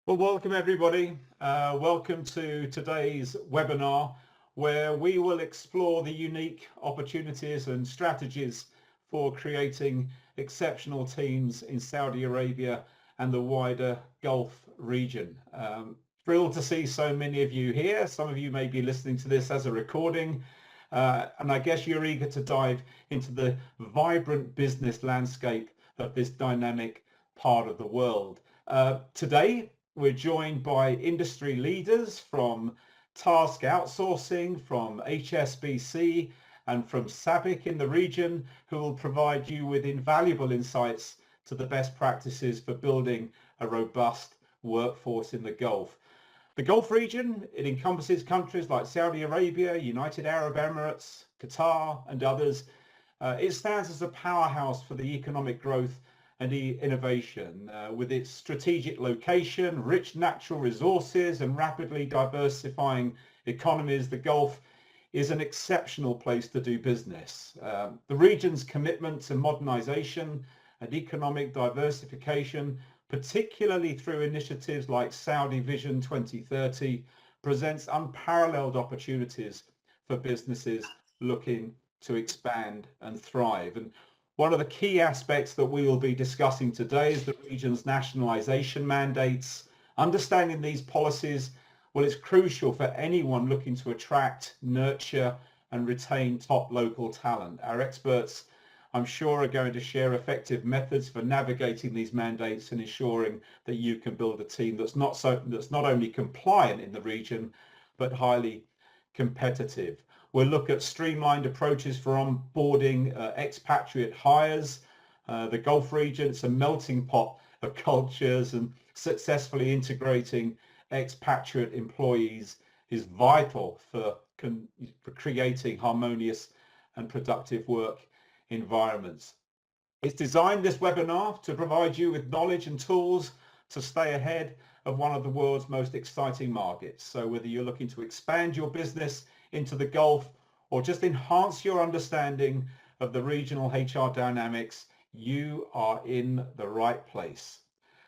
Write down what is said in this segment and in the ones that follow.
Well, welcome everybody. Welcome to today's webinar where we will explore the unique opportunities and strategies for creating exceptional teams in Saudi Arabia and the wider Gulf region. Thrilled to see so many of you here. Some of you may be listening to this as a recording, and I guess you're eager to dive into the vibrant business landscape of this dynamic part of the world. Today, we're joined by industry leaders from TASC Outsourcing, from HSBC, and from SABIC in the region, who will provide you with invaluable insights to the best practices for building a robust workforce in the Gulf. The Gulf region, it encompasses countries like Saudi Arabia, United Arab Emirates, Qatar, and others. It stands as a powerhouse for the economic growth and innovation. With its strategic location, rich natural resources, and rapidly diversifying economies, the Gulf is an exceptional place to do business. The region's commitment to modernization and economic diversification, particularly through initiatives like Saudi Vision 2030, presents unparalleled opportunities for businesses looking to expand and thrive. And one of the key aspects that we will be discussing today is the region's nationalization mandates. Understanding these policies, well, it's crucial for anyone looking to attract, nurture, and retain top local talent. Our experts, I'm sure, are going to share effective methods for navigating these mandates and ensuring that you can build a team that's not only compliant in the region, but highly competitive. We'll look at streamlined approaches for onboarding expatriate hires. The Gulf region, it's a melting pot of cultures, and successfully integrating expatriate employees is vital for creating harmonious and productive work environments. It's designed, this webinar, to provide you with knowledge and tools to stay ahead of one of the world's most exciting markets. So whether you're looking to expand your business into the Gulf or just enhance your understanding of the regional HR dynamics, you are in the right place.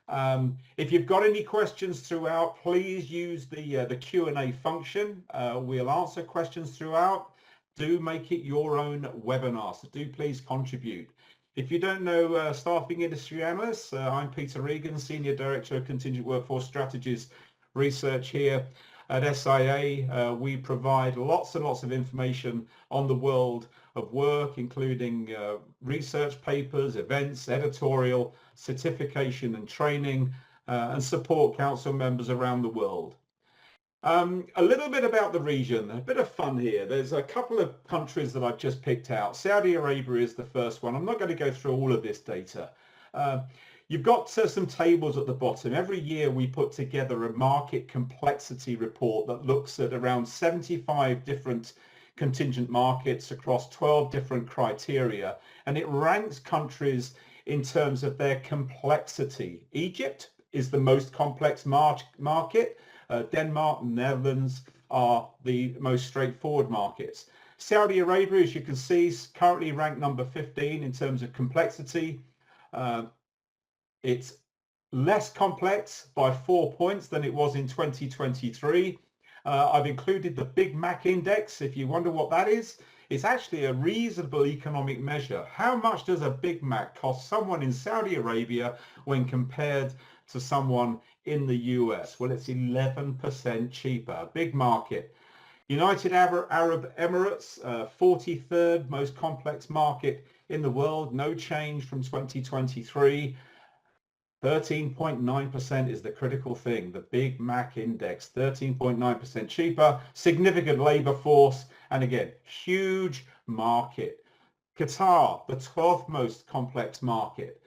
If you've got any questions throughout, please use the Q&A function. We'll answer questions throughout. Do make it your own webinar, so do please contribute. If you don't know staffing industry analysts, I'm Peter Regan, Senior Director of Contingent Workforce Strategies Research here at SIA. We provide lots and lots of information on the world of work, including research papers, events, editorial, certification and training, and support council members around the world. A little bit about the region, a bit of fun here. There's a couple of countries that I've just picked out. Saudi Arabia is the first one. I'm not going to go through all of this data. You've got some tables at the bottom. Every year we put together a market complexity report that looks at around 75 different contingent markets across 12 different criteria, and it ranks countries in terms of their complexity. Egypt is the most complex market. Denmark and Netherlands are the most straightforward markets. Saudi Arabia, as you can see, is currently ranked number 15 in terms of complexity. It's less complex by 4 points than it was in 2023. I've included the Big Mac Index. If you wonder what that is, it's actually a reasonable economic measure. How much does a Big Mac cost someone in Saudi Arabia when compared to someone in the US? Well, it's 11% cheaper, a big market. United Arab Emirates, 43rd most complex market in the world, no change from 2023. 13.9% is the critical thing, the Big Mac Index, 13.9% cheaper, significant labor force, and again, huge market. Qatar, the 12th most complex market,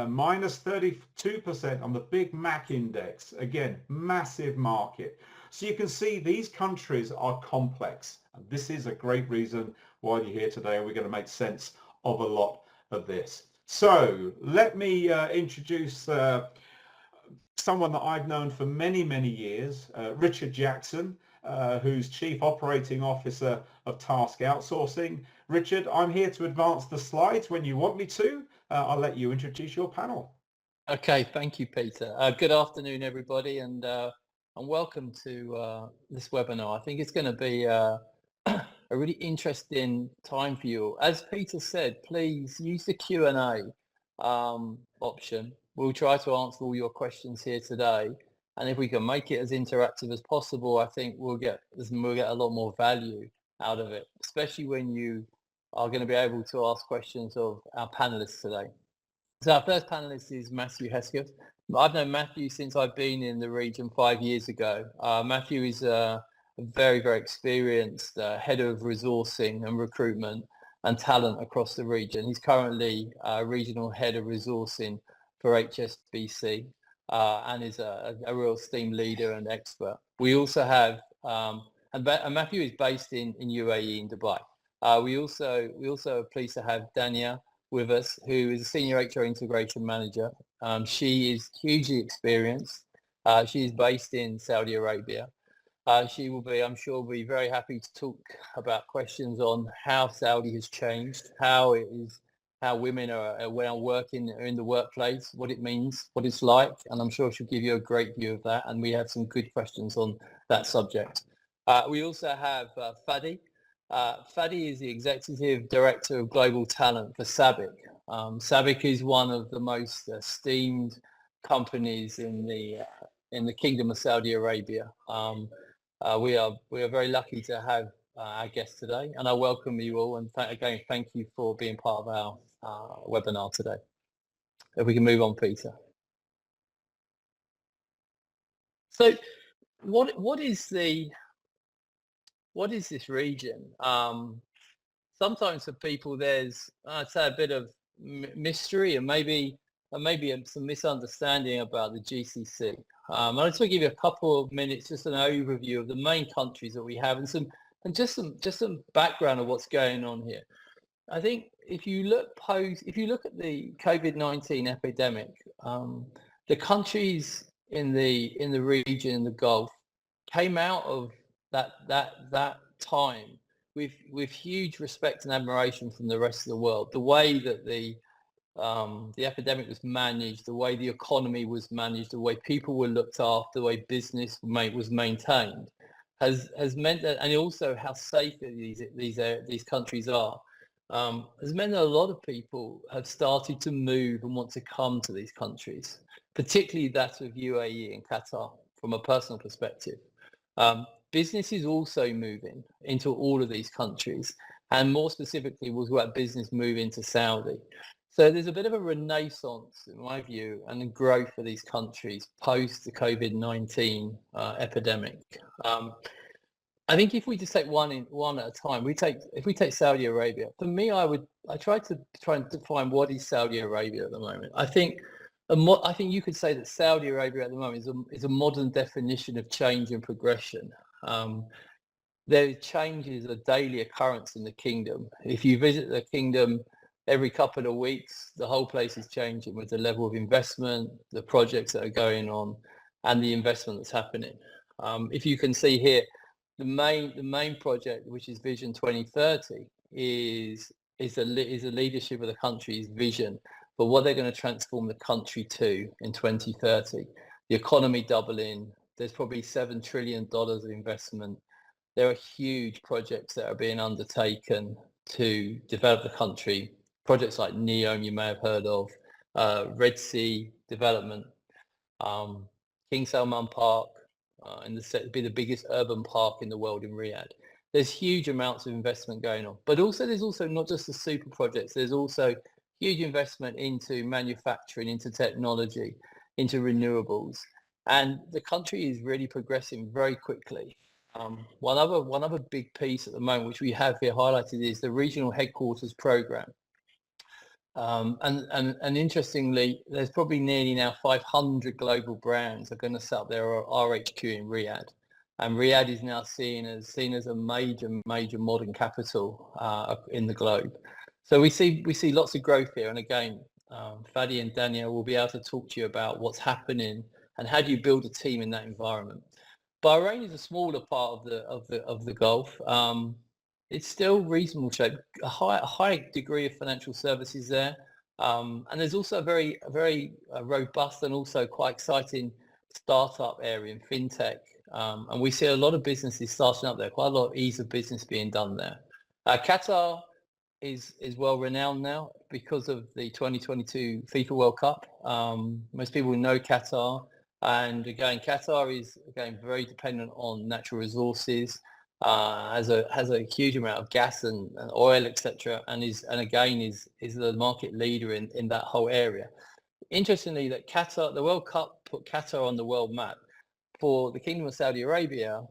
minus 32% on the Big Mac Index, again, massive market. So you can see these countries are complex, and this is a great reason why you're here today, and we're going to make sense of a lot of this. So let me introduce someone that I've known for many, many years, Richard Jackson, who's Chief Operating Officer of TASC Outsourcing. Richard, I'm here to advance the slides when you want me to. I'll let you introduce your panel. Okay, thank you, Peter. Good afternoon, everybody, and welcome to this webinar. I think it's going to be a really interesting time for you. As Peter said, please use the Q&A option. We'll try to answer all your questions here today, and if we can make it as interactive as possible, I think we'll get a lot more value out of it, especially when you are going to be able to ask questions of our panelists today. So our first panelist is Matthew Hesketh. I've known Matthew since I've been in the region 5 years ago. Matthew is a very, very experienced head of resourcing and recruitment and talent across the region. He's currently regional head of resourcing for HSBC and is a real esteemed leader and expert. We also have, and Matthew is based in UAE, in Dubai. We also are pleased to have Dania with us, who is a senior HR integration manager. She is hugely experienced. She is based in Saudi Arabia. She will be, I'm sure, be very happy to talk about questions on how Saudi has changed, how women are working in the workplace, what it means, what it's like, and I'm sure she'll give you a great view of that. And we have some good questions on that subject. We also have Fadi. Fadi is the Executive Director of Global Talent for SABIC. SABIC is one of the most esteemed companies in the Kingdom of Saudi Arabia. We are very lucky to have our guest today, and I welcome you all. And again, thank you for being part of our webinar today. If we can move on, Peter. So, what is this region? Sometimes for people, there's, I'd say, a bit of mystery and maybe some misunderstanding about the GCC. I just want to give you a couple of minutes, just an overview of the main countries that we have, and just some background of what's going on here. I think if you look at the COVID-19 epidemic, the countries in the region, in the Gulf, came out of that time with huge respect and admiration from the rest of the world. The way that the epidemic was managed, the way the economy was managed, the way people were looked after, the way business was maintained, has meant that, and also how safe these countries are, has meant that a lot of people have started to move and want to come to these countries, particularly that of UAE and Qatar, from a personal perspective. Business is also moving into all of these countries, and more specifically was what business move into Saudi. So there's a bit of a renaissance, in my view, and a growth for these countries post the COVID-19 epidemic. I think if we just take one at a time, if we take Saudi Arabia, for me, I try and define what is Saudi Arabia at the moment. I think you could say that Saudi Arabia at the moment is a modern definition of change and progression. Their changes are daily occurrence in the kingdom. If you visit the kingdom every couple of weeks, the whole place is changing with the level of investment, the projects that are going on, and the investment that's happening. If you can see here, the main project, which is Vision 2030, is the leadership of the country's vision for what they're going to transform the country to in 2030. The economy doubling. There's probably $7 trillion of investment. There are huge projects that are being undertaken to develop the country. Projects like NEOM, you may have heard of, Red Sea development, King Salman Park, and be the biggest urban park in the world in Riyadh. There's huge amounts of investment going on, but there's also not just the super projects. There's also huge investment into manufacturing, into technology, into renewables, and the country is really progressing very quickly. One other big piece at the moment, which we have here highlighted, is the regional headquarters program. And interestingly, there's probably nearly now 500 global brands are going to set up their RHQ in Riyadh, and Riyadh is now seen as a major modern capital in the globe. So we see lots of growth here, and again, Fadi and Daniel will be able to talk to you about what's happening and how do you build a team in that environment. Bahrain is a smaller part of the Gulf. It's still reasonable shape, a high degree of financial services there. And there's also a very robust and also quite exciting startup area in fintech. And we see a lot of businesses starting up there, quite a lot of ease of business being done there. Qatar is well renowned now because of the 2022 FIFA World Cup. Most people know Qatar, and again, Qatar is very dependent on natural resources, has a huge amount of gas and oil, etc., and is the market leader in that whole area. Interestingly, that Qatar, the World Cup put Qatar on the world map. For the Kingdom of Saudi Arabia,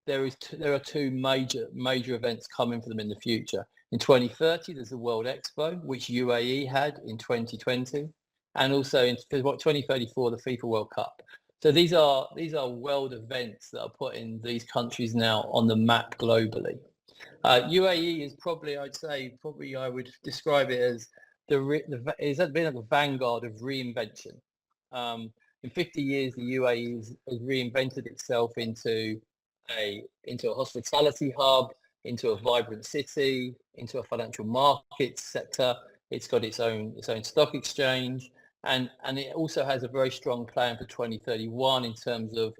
there are two major events coming for them in the future. In 2030, there's the World Expo, which UAE had in 2020, and also in 2034, the FIFA World Cup. So these are world events that are putting these countries now on the map globally. UAE is probably I would describe it as it's been at the vanguard of reinvention. In 50 years, the UAE has reinvented itself into a hospitality hub, into a vibrant city, into a financial markets sector. It's got its own stock exchange, and it also has a very strong plan for 2031 in terms of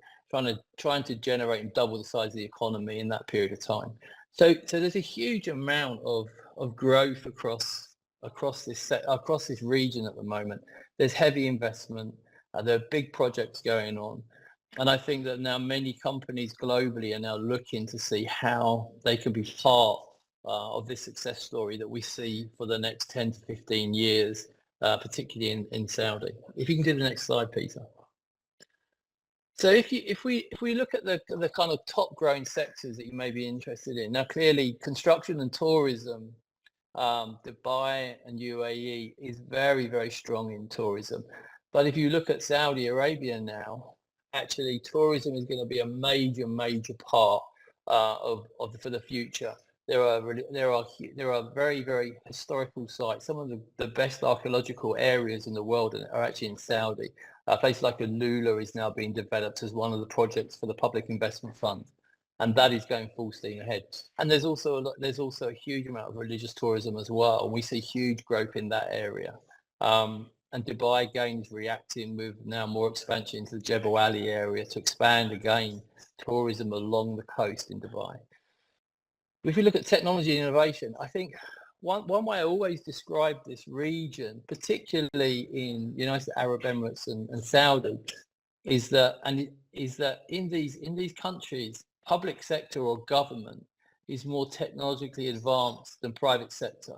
trying to generate and double the size of the economy in that period of time. So there's a huge amount of growth across this region at the moment. There's heavy investment. There are big projects going on. And I think that now many companies globally are now looking to see how they can be part of this success story that we see for the next 10 to 15 years, particularly in Saudi. If you can do the next slide, Peter. So if we look at the kind of top growing sectors that you may be interested in, now clearly construction and tourism, Dubai and UAE is very, very strong in tourism. But if you look at Saudi Arabia now, actually tourism is going to be a major part for the future. There are very, very historical sites. Some of the best archaeological areas in the world are actually in Saudi. A place like Alula is now being developed as one of the projects for the Public Investment Fund, and that is going full steam ahead. And there's also a huge amount of religious tourism as well, and we see huge growth in that area. And Dubai again is reacting with now more expansion into the Jebel Ali area to expand again tourism along the coast in Dubai. If we look at technology and innovation, I think one way I always describe this region, particularly in United Arab Emirates and Saudi, is that in these countries, public sector or government is more technologically advanced than private sector.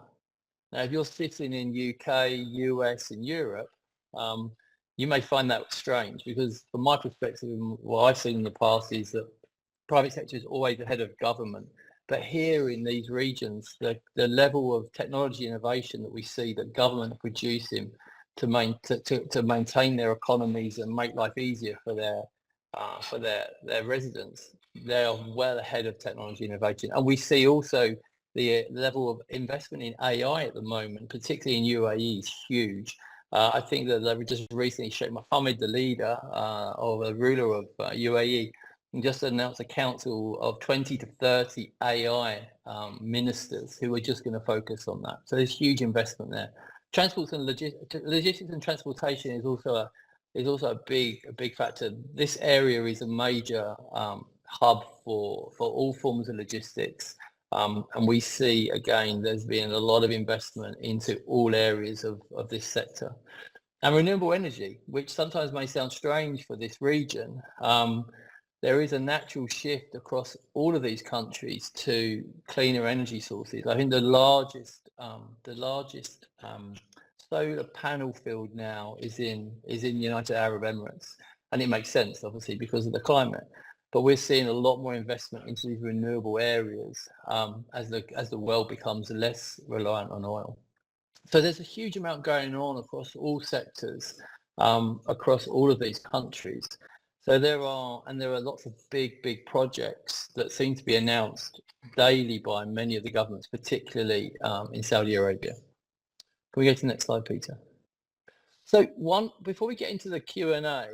Now, if you're sitting in UK, US, and Europe, you may find that strange because from my perspective, what I've seen in the past is that private sector is always ahead of government. But here in these regions, the level of technology innovation that we see that government are producing to maintain their economies and make life easier for their residents, they are well ahead of technology innovation. And we see also the level of investment in AI at the moment, particularly in UAE, is huge. I think that they just recently, Sheikh Mohammed, the leader or the ruler of UAE, just announced a council of 20 to 30 AI ministers who are just going to focus on that. So there's huge investment there. Transport and logistics and transportation is also a big factor. This area is a major hub for all forms of logistics. And we see, again, there's been a lot of investment into all areas of this sector. And renewable energy, which sometimes may sound strange for this region, there is a natural shift across all of these countries to cleaner energy sources. I think the largest solar panel field now is in United Arab Emirates, and it makes sense, obviously, because of the climate. But we're seeing a lot more investment into these renewable areas as the world becomes less reliant on oil. So there's a huge amount going on across all sectors, across all of these countries. So there are lots of big projects that seem to be announced daily by many of the governments, particularly in Saudi Arabia. Can we go to the next slide, Peter? So before we get into the Q&A,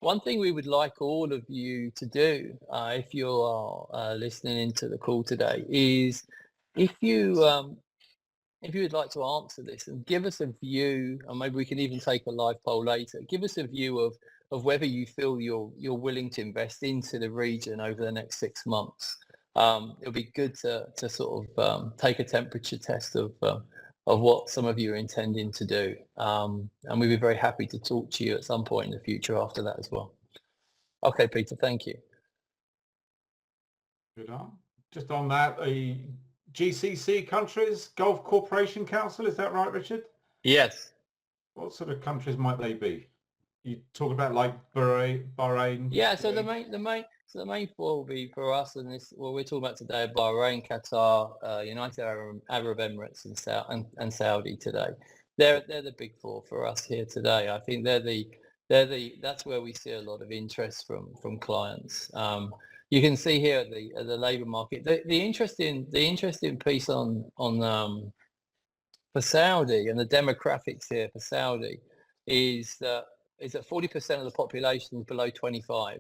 one thing we would like all of you to do, if you are listening into the call today, is if you if you would like to answer this and give us a view, and maybe we can even take a live poll later, give us a view of whether you feel you're willing to invest into the region over the next 6 months. It'll be good to sort of take a temperature test of what some of you are intending to do. And we'd be very happy to talk to you at some point in the future after that as well. Okay, Peter, thank you. Good on. Just on that, the GCC countries, Gulf Cooperation Council, is that right, Richard? Yes. What sort of countries might they be? You talk about like Bahrain. Yeah, so the main four will be for us, and this what we're talking about today: Bahrain, Qatar, United Arab Emirates, and Saudi today. They're the big four for us here today. I think that's where we see a lot of interest from clients. You can see here at the labour market. The interesting piece on for Saudi and the demographics here for Saudi is that 40% of the population is below 25,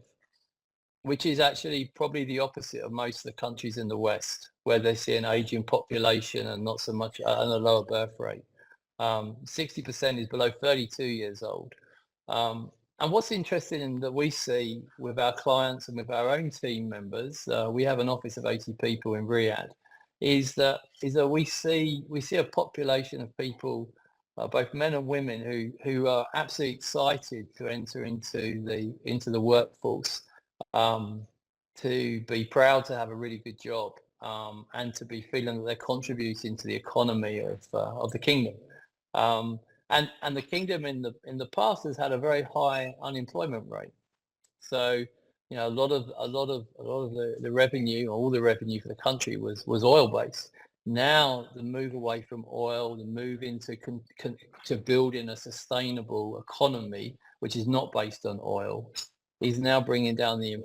which is actually probably the opposite of most of the countries in the West, where they see an aging population and not so much and a lower birth rate. 60% is below 32 years old. And what's interesting that we see with our clients and with our own team members, we have an office of 80 people in Riyadh, is that we see a population of people, both men and women, who are absolutely excited to enter into the workforce, to be proud to have a really good job, and to be feeling that they're contributing to the economy of the kingdom. And the kingdom in the past has had a very high unemployment rate. So, you know, a lot of the revenue, all the revenue for the country was oil based. Now the move away from oil, the move into to building a sustainable economy, which is not based on oil, is now bringing down the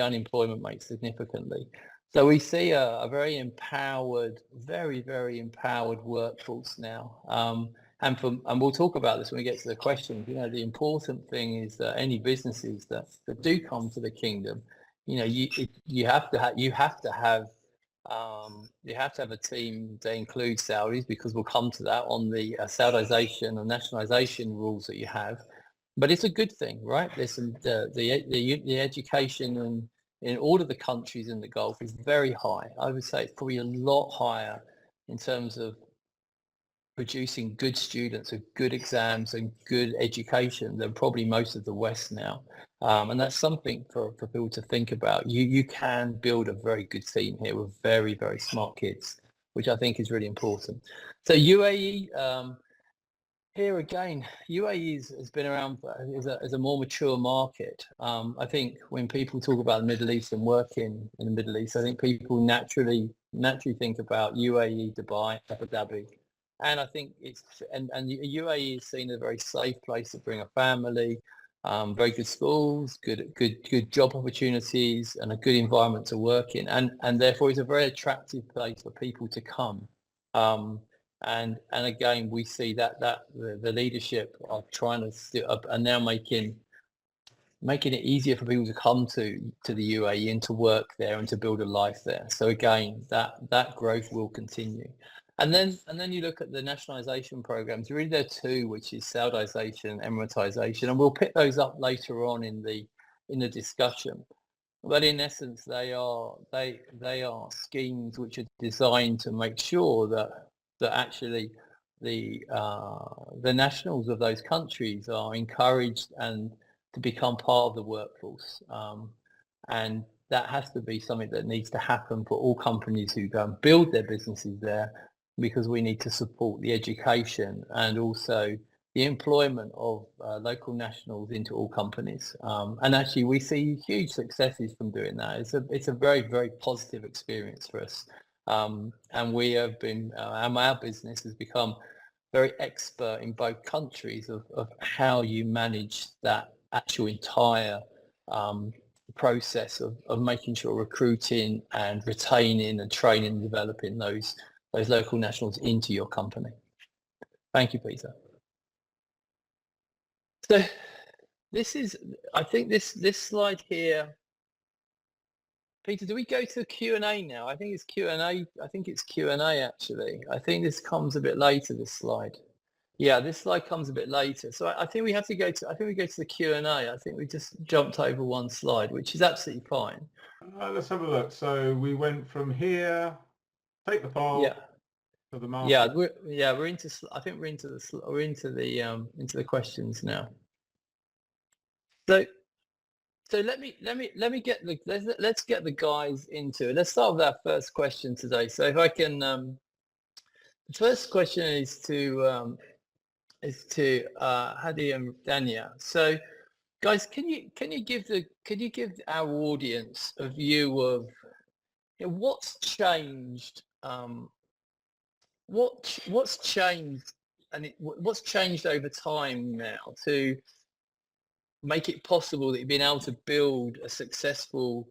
unemployment rate significantly. So we see a very empowered, very, very empowered workforce now. And we'll talk about this when we get to the questions. You know, the important thing is that any businesses that do come to the kingdom, you know, you have to have a team that includes Saudis, because we'll come to that on the Saudization and nationalization rules that you have. But it's a good thing, right? There's the education in all of the countries in the Gulf is very high. I would say it's probably a lot higher in terms of producing good students with good exams and good education than probably most of the West now. And that's something for people to think about. You can build a very good team here with very, very smart kids, which I think is really important. So UAE, here again, UAE has been around as a more mature market. I think when people talk about the Middle East and working in the Middle East, I think people naturally think about UAE, Dubai, Abu Dhabi. And I think and UAE is seen as a very safe place to bring a family, very good schools, good job opportunities, and a good environment to work in. And therefore it's a very attractive place for people to come. And again, we see that the leadership are trying to are now making it easier for people to come to the UAE and to work there and to build a life there. So again, that growth will continue. And then you look at the nationalization programs. Really, there are two, which is Saudization and Emiratization, and we'll pick those up later on in the discussion. But in essence, they are schemes which are designed to make sure that actually the nationals of those countries are encouraged and to become part of the workforce. And that has to be something that needs to happen for all companies who go and build their businesses there, because we need to support the education and also the employment of local nationals into all companies. And actually, we see huge successes from doing that. It's a very, very positive experience for us. And we have been, our business has become very expert in both countries of how you manage that actual entire process of making sure recruiting and retaining and training and developing those local nationals into your company. Thank you, Peter. So I think this slide here Peter, do we go to Q&A now? I think it's Q&A. I think it's Q&A actually. I think this comes a bit later, this slide. Yeah, this slide comes a bit later. So I think we have to go to, I think we go to the Q&A. I think we just jumped over one slide, which is absolutely fine. Let's have a look. So we went from here, take the poll. Yeah. To the master. Yeah, we're into, I think we're into the questions now. So let me get the, let's get the guys into it. Let's start with our first question today. So if I can, the first question is to Hadi and Dania. So guys, can you give our audience a view of, you know, what's changed, what's changed, and what's changed over time now to make it possible that you've been able to build a successful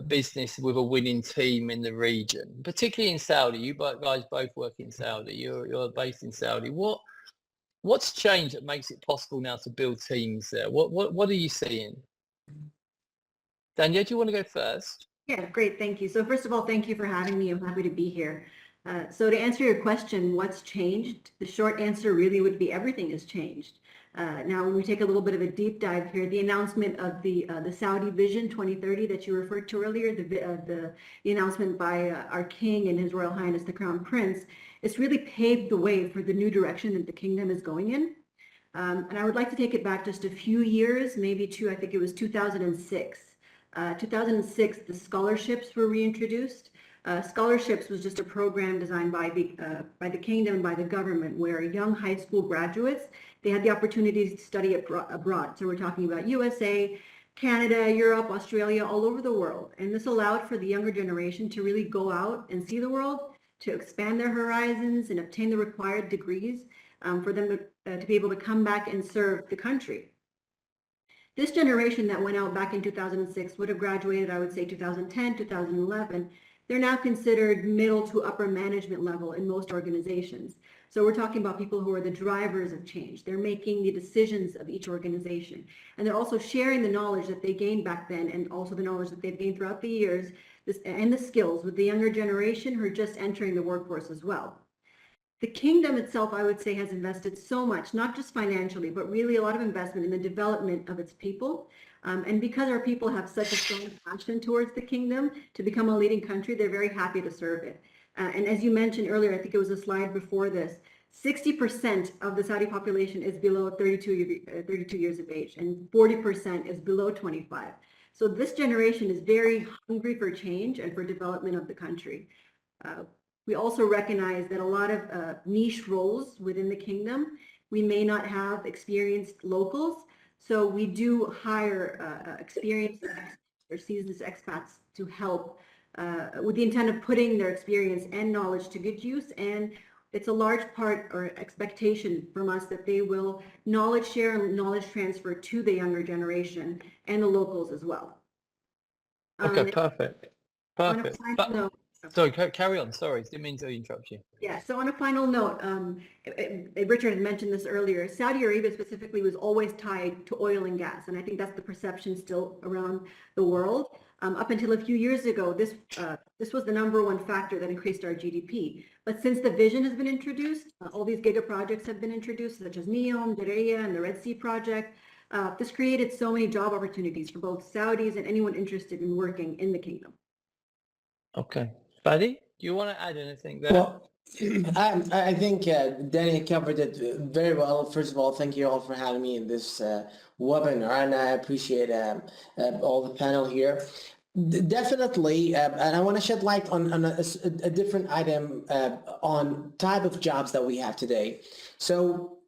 business with a winning team in the region, particularly in Saudi. You guys both work in Saudi. You're based in Saudi. What's changed that makes it possible now to build teams there? What are you seeing? Dania, do you want to go first? Yeah, great. Thank you. So first of all, thank you for having me. I'm happy to be here. So to answer your question, what's changed? The short answer really would be everything has changed. Now, when we take a little bit of a deep dive here, the announcement of the Saudi Vision 2030 that you referred to earlier, the announcement by our King and His Royal Highness the Crown Prince, it's really paved the way for the new direction that the kingdom is going in. And I would like to take it back just a few years, maybe to, I think it was 2006. 2006, the scholarships were reintroduced. Scholarships was just a program designed by the kingdom and by the government, where young high school graduates, they had the opportunity to study abroad. So we're talking about USA, Canada, Europe, Australia, all over the world. And this allowed for the younger generation to really go out and see the world, to expand their horizons and obtain the required degrees for them to be able to come back and serve the country. This generation that went out back in 2006 would have graduated, I would say, 2010, 2011. They're now considered middle to upper management level in most organizations. So we're talking about people who are the drivers of change. They're making the decisions of each organization. And they're also sharing the knowledge that they gained back then, and also the knowledge that they've gained throughout the years, and the skills with the younger generation who are just entering the workforce as well. The kingdom itself, I would say, has invested so much, not just financially, but really a lot of investment in the development of its people. And because our people have such a strong passion towards the kingdom to become a leading country, they're very happy to serve it. And as you mentioned earlier, I think it was a slide before this, 60% of the Saudi population is below 32 years of age, and 40% is below 25. So this generation is very hungry for change and for development of the country. We also recognize that a lot of niche roles within the kingdom, we may not have experienced locals. So we do hire experienced or seasoned expats to help with the intent of putting their experience and knowledge to good use. And it's a large part or expectation from us that they will knowledge share and knowledge transfer to the younger generation and the locals as well. Okay, perfect. Sorry, carry on. Sorry, didn't mean to interrupt you. Yeah, so on a final note, Richard had mentioned this earlier, Saudi Arabia specifically was always tied to oil and gas. And I think that's the perception still around the world. Up until a few years ago, this was the #1 factor that increased our GDP. But since the vision has been introduced, all these giga projects have been introduced, such as NEOM, Diriyah, and the Red Sea project. This created so many job opportunities for both Saudis and anyone interested in working in the kingdom. Okay. Fadi, do you want to add anything there? Well, I think Danny covered it very well. First of all, thank you all for having me in this webinar, and I appreciate all the panel here. Definitely, and I want to shed light on a different item on type of jobs that we have today. So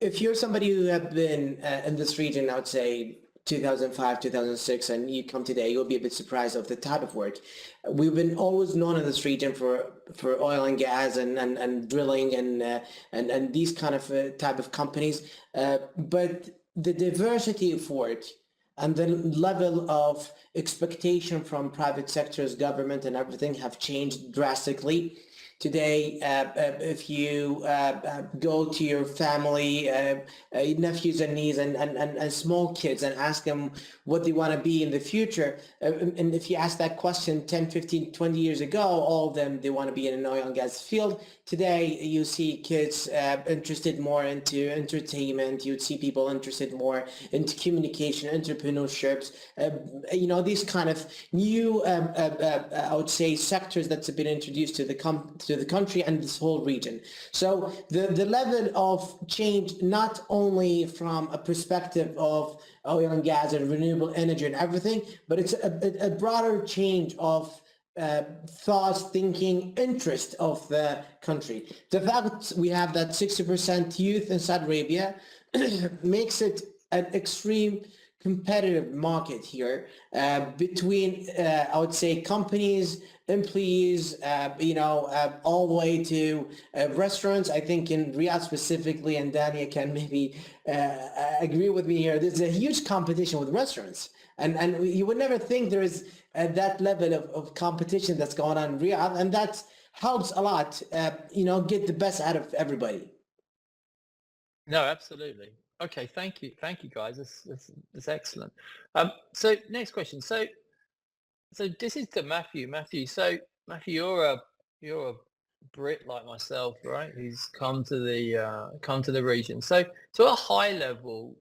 if you're somebody who have been in this region, I would say 2005, 2006, and you come today, you'll be a bit surprised of the type of work. We've been always known in this region for oil and gas and drilling and these kind of type of companies. But the diversity of work and the level of expectation from private sectors, government and everything have changed drastically. today, if you go to your family, nephews and nieces and small kids and ask them what they want to be in the future, and if you ask that question 10, 15, 20 years ago, all of them, they want to be in an oil and gas field. Today, you see kids interested more into entertainment. You'd see people interested more into communication, entrepreneurships, these kind of new, I would say, sectors that's been introduced to the country and this whole region. So the level of change, not only from a perspective of oil and gas and renewable energy and everything, but it's a broader change of thoughts, thinking, interest of the country. The fact we have that 60% youth in Saudi Arabia makes it an extreme competitive market here between, I would say, companies, employees, all the way to restaurants. I think in Riyadh specifically, and Dania can maybe agree with me here, there's a huge competition with restaurants. And you would never think there is that level of competition that's going on in Riyadh, and that helps a lot, get the best out of everybody. No, absolutely. Okay, thank you, guys. That's excellent. So next question. So this is to Matthew. So Matthew, you're a Brit like myself, right? Who's come to the region. So to a high level,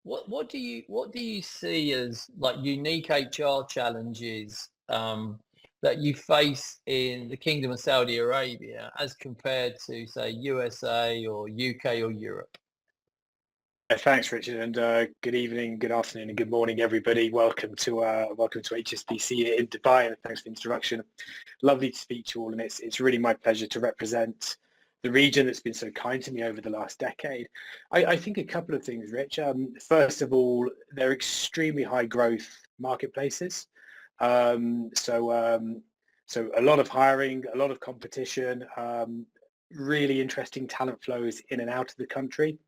what do you see as like unique HR challenges that you face in the Kingdom of Saudi Arabia as compared to, say, USA or UK or Europe? Thanks, Richard, and good evening, good afternoon, and good morning, everybody. Welcome to HSBC in Dubai, and thanks for the introduction. Lovely to speak to you all, and it's really my pleasure to represent the region that's been so kind to me over the last decade. I think a couple of things, Rich. First of all, they're extremely high growth marketplaces. So a lot of hiring, a lot of competition, really interesting talent flows in and out of the country.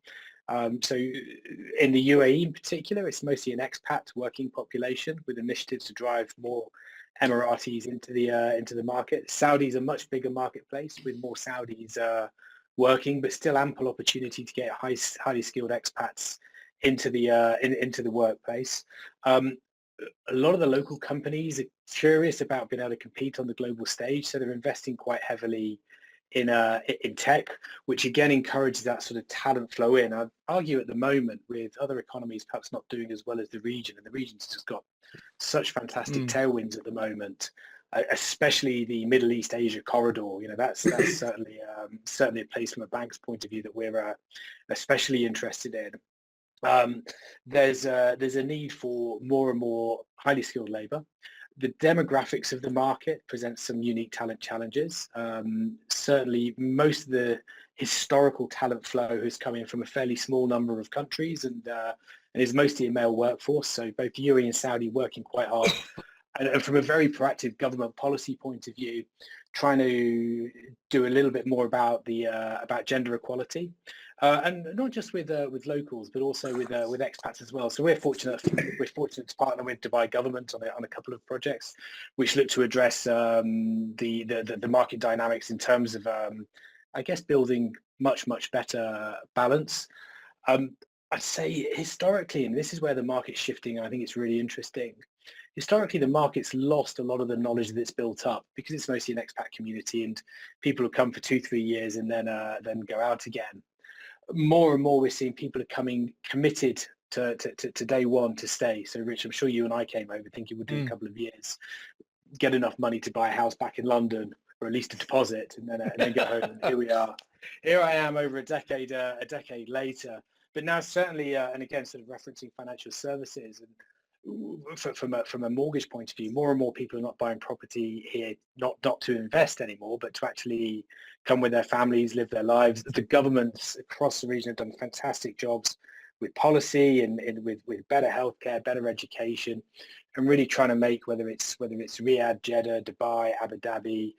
So in the UAE in particular, it's mostly an expat working population with initiatives to drive more Emiratis into the market. Saudi's a much bigger marketplace with more Saudis working, but still ample opportunity to get highly skilled expats into the workplace. A lot of the local companies are curious about being able to compete on the global stage, so they're investing quite heavily in tech, which again encourages that sort of talent flow in. I'd argue at the moment with other economies perhaps not doing as well as the region, and the region's just got such fantastic tailwinds at the moment, especially the Middle East Asia corridor. That's certainly a place from a bank's point of view that we're especially interested in. There's a need for more and more highly skilled labor. The demographics of the market present some unique talent challenges. Certainly, most of the historical talent flow has come in from a fairly small number of countries and is mostly a male workforce. So both UAE and Saudi working quite hard. And from a very proactive government policy point of view, trying to do a little bit more about gender equality, and not just with locals, but also with expats as well. So we're fortunate to partner with Dubai government on a couple of projects, which look to address the market dynamics in terms of I guess building much better balance. I'd say historically, and this is where the market's shifting, and I think it's really interesting. Historically, the market's lost a lot of the knowledge that's built up because it's mostly an expat community and people who come for 2-3 years and then go out again. More and more, we're seeing people are coming committed to day one to stay. So, Rich, I'm sure you and I came over thinking we'd do a couple of years, get enough money to buy a house back in London, or at least a deposit, and then go home. And here we are. Here I am over a decade later. But now certainly, and again, sort of referencing financial services and from a mortgage point of view, more and more people are not buying property here, not to invest anymore, but to actually come with their families, live their lives. The governments across the region have done fantastic jobs with policy and with better healthcare, better education, and really trying to make whether it's Riyadh, Jeddah, Dubai, Abu Dhabi,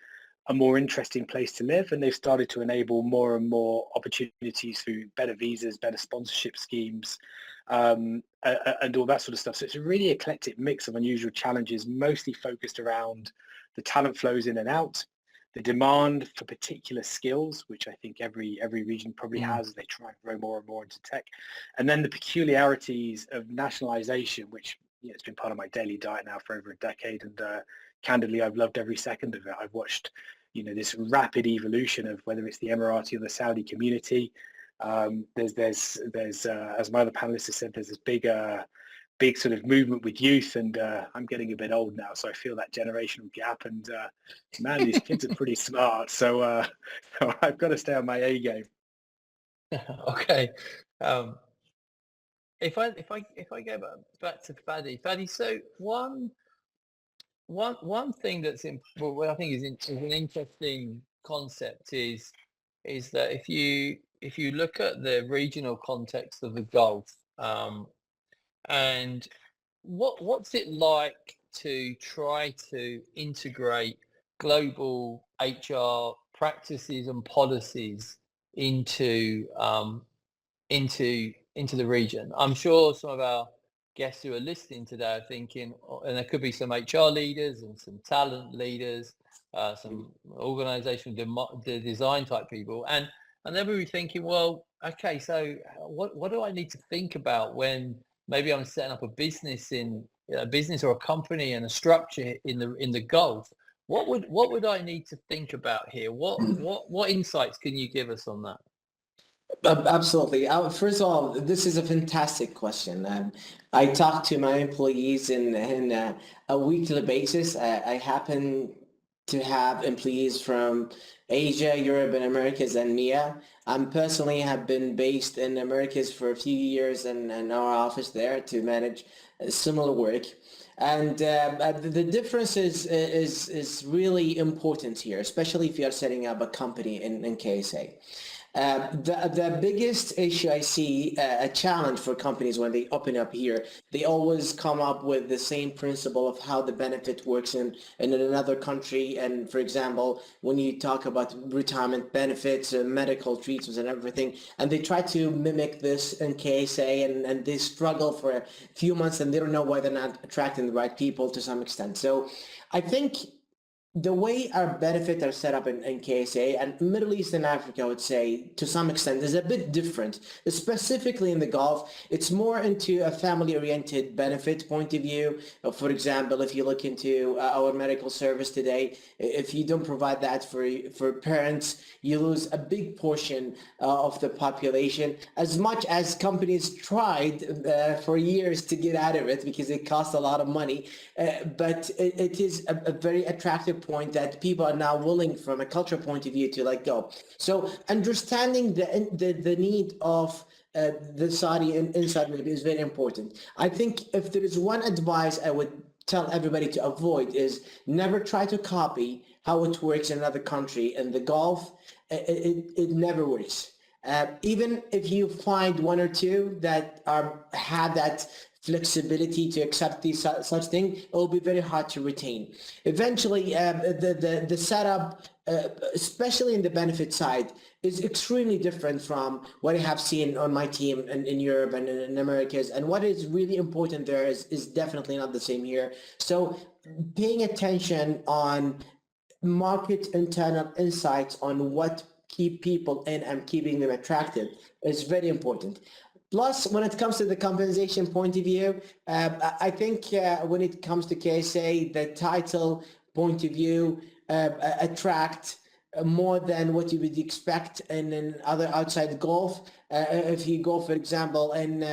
a more interesting place to live. And they've started to enable more and more opportunities through better visas, better sponsorship schemes, and all that sort of stuff. So it's a really eclectic mix of unusual challenges, mostly focused around the talent flows in and out, the demand for particular skills, which I think every region probably has as they try and grow more and more into tech, and then the peculiarities of nationalization, which it's been part of my daily diet now for over a decade, and candidly, I've loved every second of it. I've watched this rapid evolution of whether it's the Emirati or the Saudi community. There's as my other panelists have said, there's this big sort of movement with youth, and I'm getting a bit old now, so I feel that generational gap, and man, these kids are pretty smart, so I've got to stay on my A game. Okay. If I go back to Fadi, so one thing that's what I think is an interesting concept is that if you look at the regional context of the Gulf, and what's it like to try to integrate global HR practices and policies into the region? I'm sure some of our guests who are listening today are thinking, and there could be some HR leaders and some talent leaders, some organizational design type people, and they'll be thinking, well, okay, so what do I need to think about when maybe I'm setting up a business or a company and a structure in the Gulf? What would I need to think about here? What insights can you give us on that? Absolutely. First of all, this is a fantastic question. I talk to my employees in a weekly basis. I happen to have employees from Asia, Europe, and Americas, and MEA. I personally have been based in Americas for a few years and our office there to manage similar work. And the difference is really important here, especially if you are setting up a company in KSA. The biggest issue I see, a challenge for companies when they open up here, they always come up with the same principle of how the benefit works in another country. And for example, when you talk about retirement benefits, medical treatments and everything, and they try to mimic this in KSA, and they struggle for a few months and they don't know why they're not attracting the right people to some extent. So I think the way our benefits are set up in KSA and Middle East and Africa, I would say, to some extent, is a bit different. Specifically in the Gulf, it's more into a family-oriented benefit point of view. For example, if you look into our medical service today, if you don't provide that for parents, you lose a big portion of the population, as much as companies tried for years to get out of it because it costs a lot of money. But it is a very attractive point that people are now willing, from a cultural point of view, to let go. So understanding the need of the Saudi inside is very important. I think if there is one advice I would tell everybody to avoid is never try to copy how it works in another country. In the Gulf, it never works. Even if you find one or two that have that flexibility to accept these such things, it will be very hard to retain. Eventually, the setup, especially in the benefit side, is extremely different from what I have seen on my team in Europe and in Americas. And what is really important there is definitely not the same here. So paying attention on market internal insights on what keep people in and keeping them attractive is very important. Plus, when it comes to the compensation point of view, I think when it comes to KSA, the title point of view attract more than what you would expect in other outside the Gulf. If you go, for example, in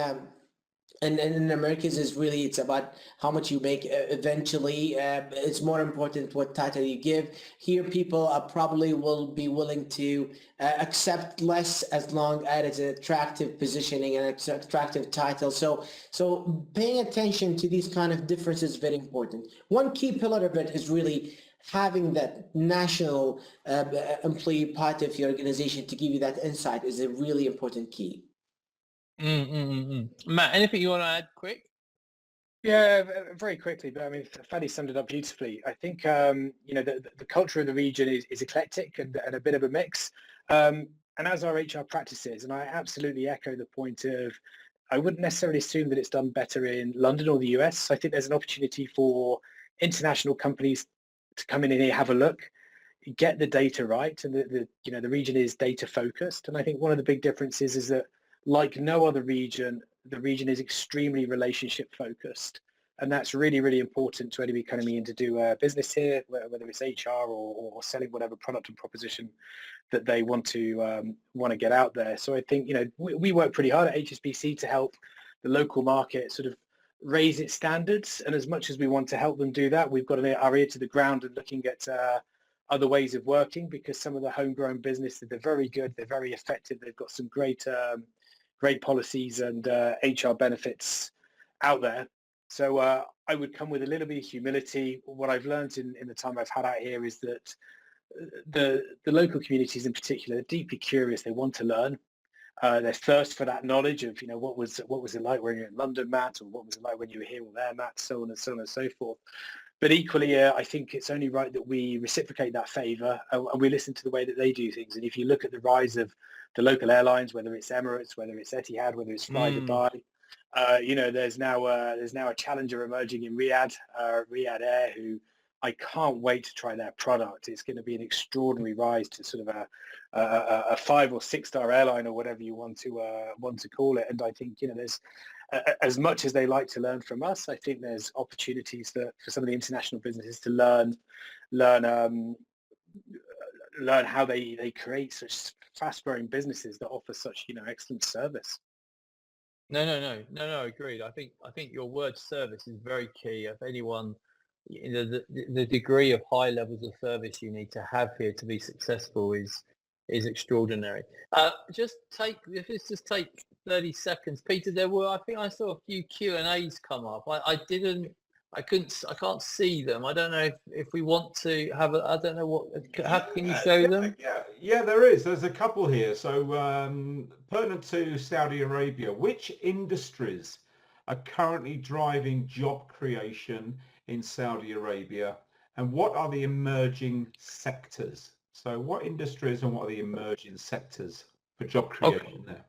Americas, it's about how much you make eventually. It's more important what title you give. Here, people probably will be willing to accept less as long as it's an attractive positioning and an attractive title. So paying attention to these kind of differences is very important. One key pillar of it is really having that national employee part of your organization to give you that insight is a really important key. Matt, anything you want to add quick? Yeah, very quickly, but I mean, Fadi summed it up beautifully. I think, the culture of the region is eclectic and a bit of a mix. And as our HR practices, and I absolutely echo the point of, I wouldn't necessarily assume that it's done better in London or the US. I think there's an opportunity for international companies to come in and have a look. get the data right, and the region is data focused. And I think one of the big differences is that, like no other region, the region is extremely relationship focused, and that's really, really important to anybody coming in to do business here, whether it's HR or selling whatever product and proposition that they want to get out there. So I think we work pretty hard at HSBC to help the local market sort of raise its standards, and as much as we want to help them do that, we've got our ear to the ground and looking at other ways of working, because some of the homegrown business, they're very good, they're very effective, they've got some great policies and HR benefits out there. So I would come with a little bit of humility. What I've learned in the time I've had out here is that the local communities in particular are deeply curious. They want to learn. Their thirst for that knowledge of what was it like when you're in London, Matt, or what was it like when you were here or there, Matt, so on and so on and so forth. But equally, I think it's only right that we reciprocate that favour and we listen to the way that they do things. And if you look at the rise of the local airlines, whether it's Emirates, whether it's Etihad, whether it's Fly Dubai, there's now a challenger emerging in Riyadh Air, who I can't wait to try their product. It's going to be an extraordinary rise to sort of a 5 or 6 star airline, or whatever you want to call it. And I think there's, as much as they like to learn from us, I think there's opportunities for some of the international businesses to learn how they create such fast-growing businesses that offer such excellent service. No, agreed. I think your word service is very key. If anyone, the degree of high levels of service you need to have here to be successful is extraordinary. Just take 30 seconds, Peter. I think I saw a few Q&As come up. I can't see them. I don't know if we want to have I don't know what. How can you show them? Yeah, there is. There's a couple here. So pertinent to Saudi Arabia, which industries are currently driving job creation in Saudi Arabia, and what are the emerging sectors? So what industries and what are the emerging sectors for job creation there?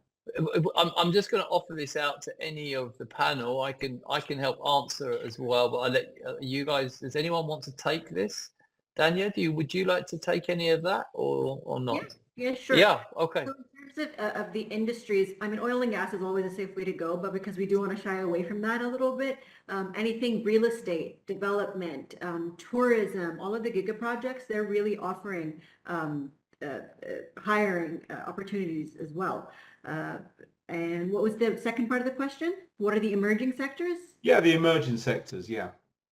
I'm just going to offer this out to any of the panel. I can help answer it as well, but I'll let you guys. Does anyone want to take this? Dania, would you like to take any of that or not? Yeah, sure. Yeah, okay. So in terms of the industries, I mean, oil and gas is always a safe way to go, but because we do want to shy away from that a little bit, anything real estate, development, tourism, all of the giga projects, they're really offering hiring opportunities as well. And what was the second part of the question? What are the emerging sectors? Yeah, the emerging sectors, yeah.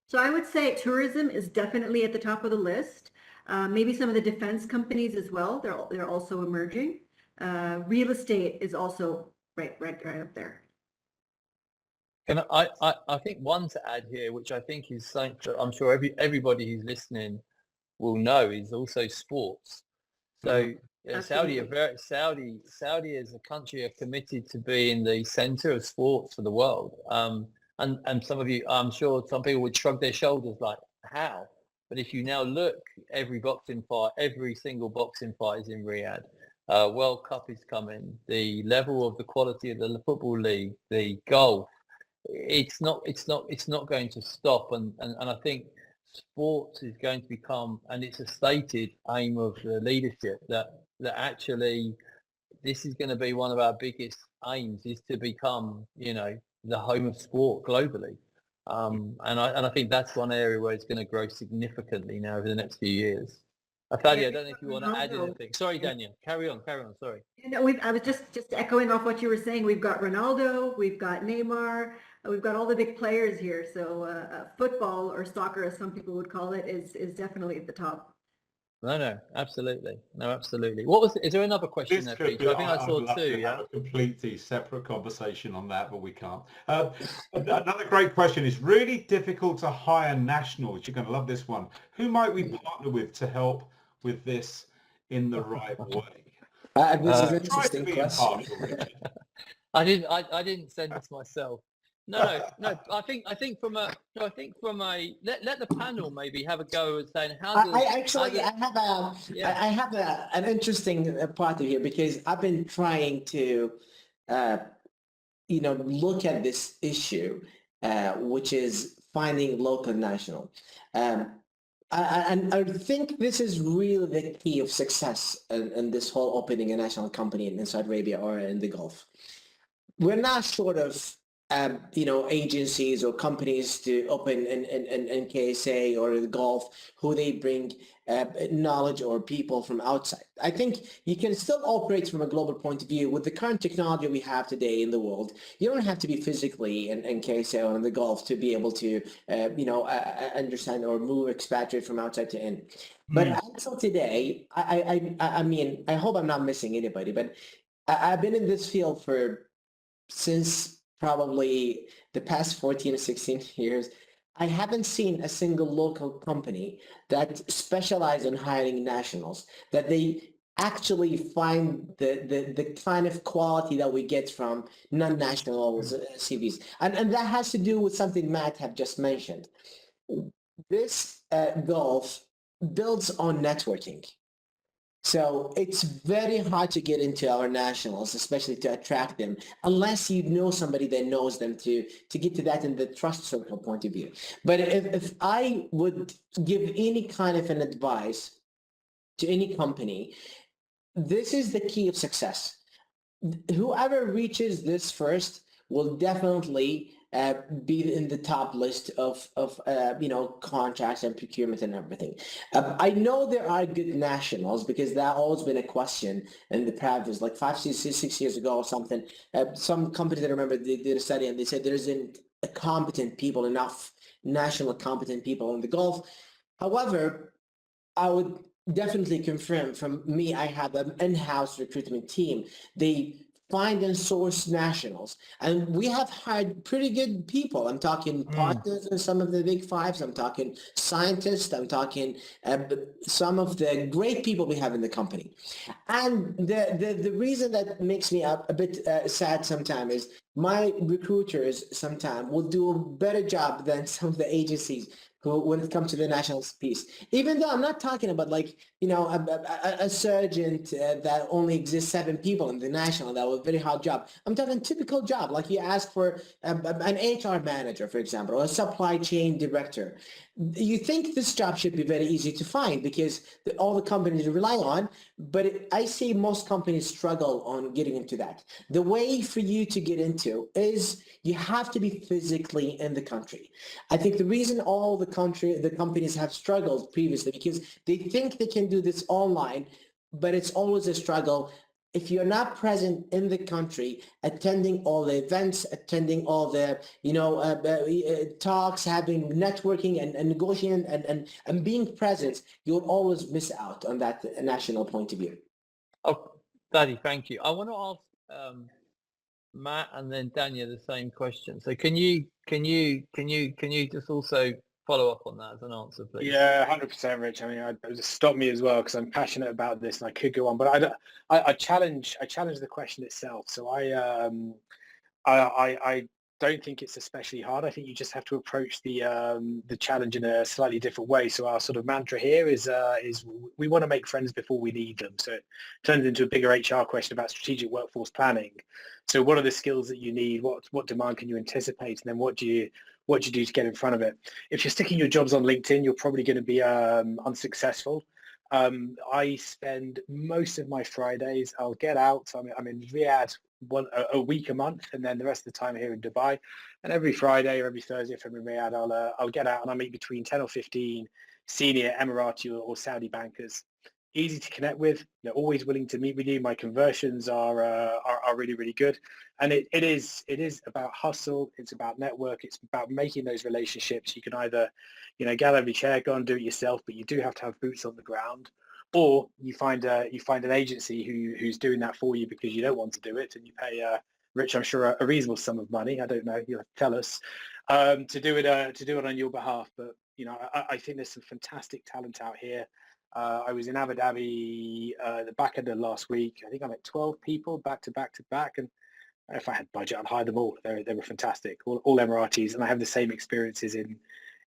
So I would say tourism is definitely at the top of the list. Maybe some of the defense companies as well. They're also emerging. Real estate is also right up there. And I think one to add here, which I think is something that I'm sure everybody who's listening will know, is also sports. So Saudi as a country are committed to being the center of sports for the world. And some of you, I'm sure some people would shrug their shoulders like, how? But if you now look, every single boxing fight is in Riyadh. World Cup is coming. The level of the quality of the football league, the golf, it's not going to stop. And I think sports is going to become, and it's a stated aim of the leadership that actually this is going to be one of our biggest aims, is to become, the home of sport globally. And I think that's one area where it's going to grow significantly now over the next few years. Fadi, I don't know if you want to add anything. Sorry, Daniel. Carry on. Sorry. I was just echoing off what you were saying. We've got Ronaldo, we've got Neymar, we've got all the big players here. So football, or soccer as some people would call it, is definitely at the top. No, absolutely. What was? Is there another question there, Peter? I think I saw two. Yeah. Have a completely separate conversation on that, but we can't. Another great question is really difficult to hire nationals. You're going to love this one. Who might we partner with to help with this in the right way? This is an interesting question. I didn't send this myself. No. I think from a let the panel maybe have a go at saying I have an interesting part here, because I've been trying to look at this issue, which is finding local national. And I think this is really the key of success in this whole opening a national company in Saudi Arabia or in the Gulf. We're not sort of agencies or companies to open in KSA or the Gulf who they bring knowledge or people from outside. I think you can still operate from a global point of view with the current technology we have today in the world. You don't have to be physically in KSA or in the Gulf to be able to understand or move expatriate from outside to in. But until today, I mean, I hope I'm not missing anybody, but I've been in this field since probably the past 14 or 16 years. I haven't seen a single local company that specializes in hiring nationals, that they actually find the kind of quality that we get from non-nationals CVs. And that has to do with something Matt have just mentioned. This Gulf builds on networking. So it's very hard to get into our nationals, especially to attract them, unless you know somebody that knows them to get to that in the trust circle point of view. But if I would give any kind of an advice to any company, this is the key of success. Whoever reaches this first will definitely be in the top list of contracts and procurement and everything. I know there are good nationals because that always been a question in the previous, like 6 years ago or something. Some companies, I remember, they did a study and they said there isn't enough national competent people in the Gulf. However, I would definitely confirm from me, I have an in-house recruitment team. They find and source nationals, and we have hired pretty good people. I'm talking partners in some of the big fives. I'm talking scientists. I'm talking some of the great people we have in the company. And the reason that makes me a bit sad sometimes is my recruiters sometimes will do a better job than some of the agencies who, when it comes to the national piece. Even though I'm not talking about a surgeon that only exists 7 people in the national, that was a very hard job. I'm talking typical job, like you ask for an HR manager, for example, or a supply chain director. You think this job should be very easy to find because all the companies rely on, but I see most companies struggle on getting into that. The way for you to get into is you have to be physically in the country. I think the reason all the companies have struggled previously because they think they can do this online, but it's always a struggle. If you're not present in the country, attending all the events, attending all the talks, having networking and negotiating and being present, you'll always miss out on that national point of view. Oh, Daddy, thank you. I want to ask Matt and then Dania the same question. So can you just also follow up on that as an answer, please? Yeah, 100%, Rich. I mean, just stop me as well because I'm passionate about this and I could go on, but I challenge the question itself. So I don't think it's especially hard. I think you just have to approach the challenge in a slightly different way. So our sort of mantra here is we want to make friends before we need them. So it turns into a bigger HR question about strategic workforce planning. So what are the skills that you need? What demand can you anticipate? And then what do you do to get in front of it? If you're sticking your jobs on LinkedIn, you're probably going to be unsuccessful. I spend most of my Fridays, I'll get out. I'm in Riyadh a week a month, and then the rest of the time here in Dubai. And every Friday or every Thursday, if I'm in Riyadh, I'll get out and I'll meet between 10 or 15 senior Emirati or Saudi bankers. Easy to connect with. They're always willing to meet with you. My conversions are really, really good. And it is about hustle. It's about network. It's about making those relationships. You can either, get out of your chair, go and do it yourself, but you do have to have boots on the ground. Or you find an agency who's doing that for you because you don't want to do it, and you pay Rich, I'm sure, a reasonable sum of money. I don't know. You'll have to tell us to do it on your behalf. But I think there's some fantastic talent out here. I was in Abu Dhabi the back end of last week. I think I met 12 people back to back to back, and if I had budget, I'd hire them all. They were fantastic, all Emiratis, and I have the same experiences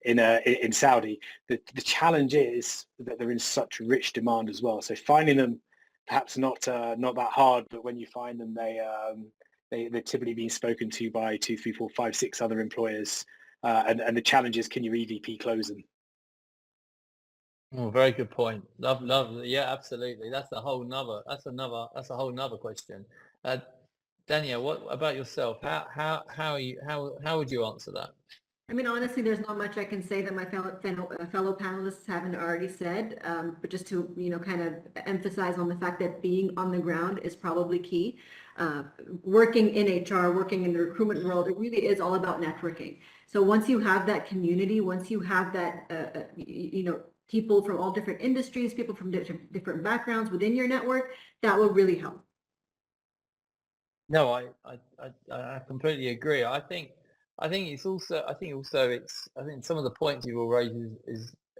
in Saudi. The challenge is that they're in such rich demand as well. So finding them, perhaps not that hard, but when you find them, they're typically being spoken to by 2, 3, 4, 5, 6 other employers. And the challenge is, can your EVP close them? Oh, very good point. Love. Yeah, absolutely. That's a whole nother question. Danielle, what about yourself? How would you answer that? I mean, honestly, there's not much I can say that my fellow panelists haven't already said, but just to, kind of emphasize on the fact that being on the ground is probably key. Working in HR, working in the recruitment world, it really is all about networking. So once you have that community, once you have that, people from all different industries, people from different backgrounds within your network, that will really help. No, I completely agree. I think some of the points you've all raised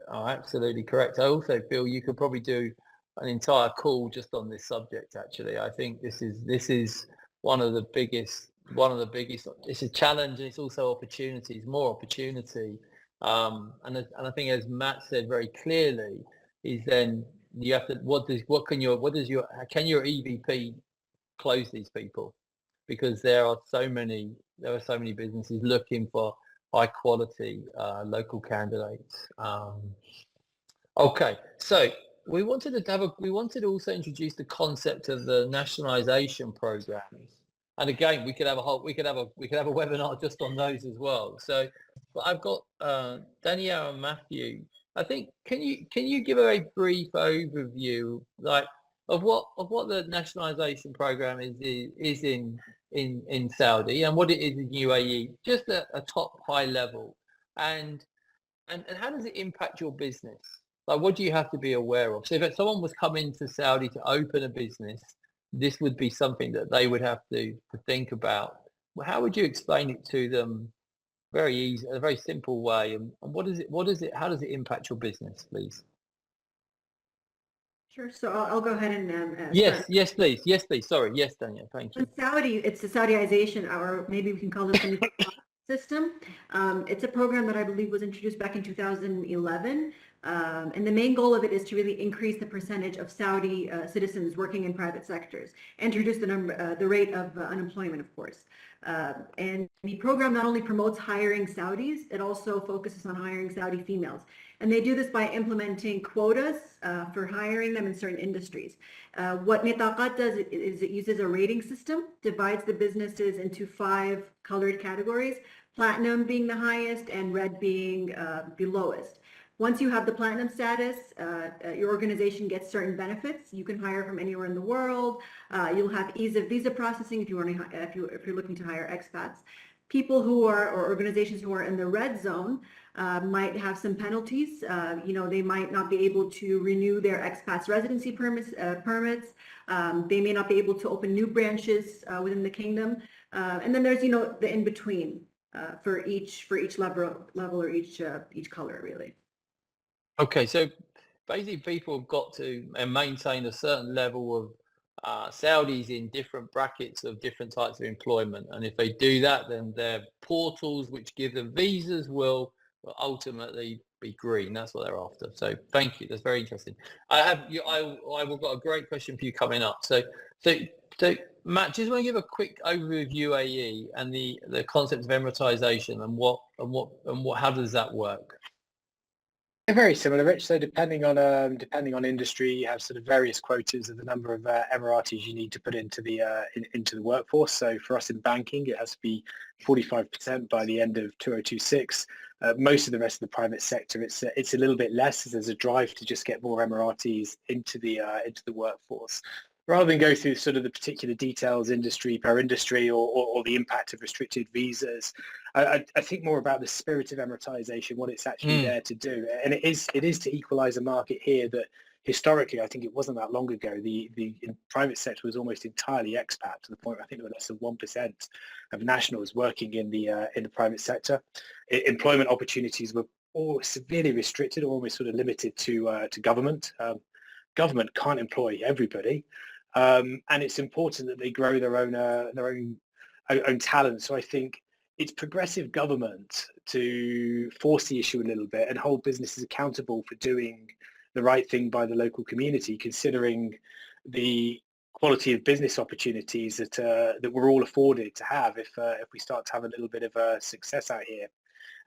are absolutely correct. I also feel you could probably do an entire call just on this subject. Actually, I think this is one of the biggest. It's a challenge, and it's also opportunities, more opportunity. And I think, as Matt said very clearly, is then you have to can your EVP close these people? Because there are so many businesses looking for high quality local candidates. Okay, so we wanted to also introduce the concept of the nationalization programs, and again we could have a webinar just on those as well. So, but I've got Danielle and Matthew. I think can you give a very brief overview, like, of what the nationalization program is in Saudi and what it is in UAE, just a top high level, and how does it impact your business? Like, what do you have to be aware of? So if someone was coming to Saudi to open a business, this would be something that they would have to think about. How would you explain it to them? Very easy, a very simple way. And how does it impact your business, please? Sure. So I'll go ahead and yes, please. Sorry. Yes, Daniel. Thank you. In Saudi, it's the Saudiization, or maybe we can call it the system. It's a program that I believe was introduced back in 2011. And the main goal of it is to really increase the percentage of Saudi citizens working in private sectors and to reduce the rate of unemployment, of course. And the program not only promotes hiring Saudis, it also focuses on hiring Saudi females. And they do this by implementing quotas for hiring them in certain industries. What Nitaqat does is it uses a rating system, divides the businesses into 5 colored categories, platinum being the highest and red being the lowest. Once you have the platinum status, your organization gets certain benefits. You can hire from anywhere in the world. You'll have ease of visa processing if you're looking to hire expats. People or organizations who are in the red zone might have some penalties. They might not be able to renew their expats residency permits. They may not be able to open new branches within the kingdom. And then there's the in between for each level or each color, really. Okay, so basically people have got to maintain a certain level of Saudis in different brackets of different types of employment, and if they do that, then their portals which give them visas will ultimately be green. That's what they're after. So thank you. That's very interesting. I've got a great question for you coming up. So Matt, just want to give a quick overview of UAE and the concept of emiratization and how does that work? They're very similar, Rich. So depending on industry, you have sort of various quotas of the number of Emiratis you need to put into the workforce. So for us in banking, it has to be 45% by the end of 2026. Most of the rest of the private sector, it's a little bit less, as there's a drive to just get more Emiratis into the workforce. Rather than go through sort of the particular details industry per industry or the impact of restricted visas, I think more about the spirit of Emiratization, what it's actually there to do. And it is to equalize a market here that historically, I think it wasn't that long ago, the private sector was almost entirely expat, to the point where I think there were less than 1% of nationals working in the private sector. Employment opportunities were all severely restricted, almost sort of limited to government. Government can't employ everybody. And it's important that they grow their own talent. So I think it's progressive government to force the issue a little bit and hold businesses accountable for doing the right thing by the local community, considering the quality of business opportunities that we're all afforded to have if we start to have a little bit of success out here.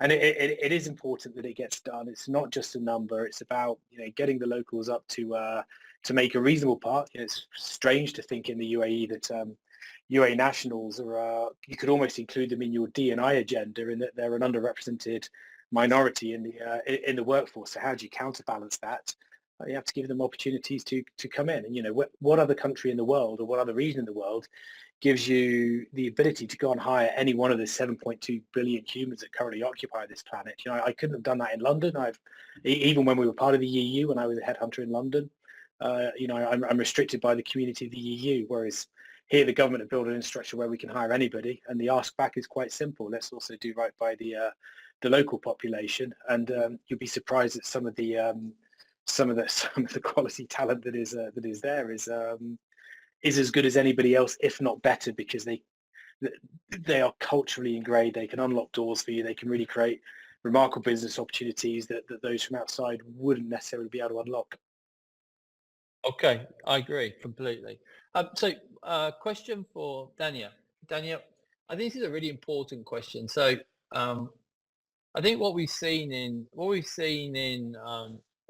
And it is important that it gets done. It's not just a number. It's about, getting the locals up to make a reasonable part. It's strange to think in the UAE that UAE nationals are, you could almost include them in your D&I agenda, in that they're an underrepresented minority in the workforce. So how do you counterbalance that? You have to give them opportunities to come in. And what other country in the world, or what other region in the world, gives you the ability to go and hire any one of the 7.2 billion humans that currently occupy this planet? I couldn't have done that in London. Even when we were part of the EU, when I was a headhunter in London, I'm restricted by the community of the EU, whereas here the government have built an infrastructure where we can hire anybody, and the ask back is quite simple. Let's also do right by the local population, and you'll be surprised at some of the quality talent that is there is as good as anybody else, if not better, because they are culturally ingrained. They can unlock doors for you. They can really create remarkable business opportunities that those from outside wouldn't necessarily be able to unlock. Okay, I agree completely. So, question for Dania. Dania, I think this is a really important question. So, I think what we've seen in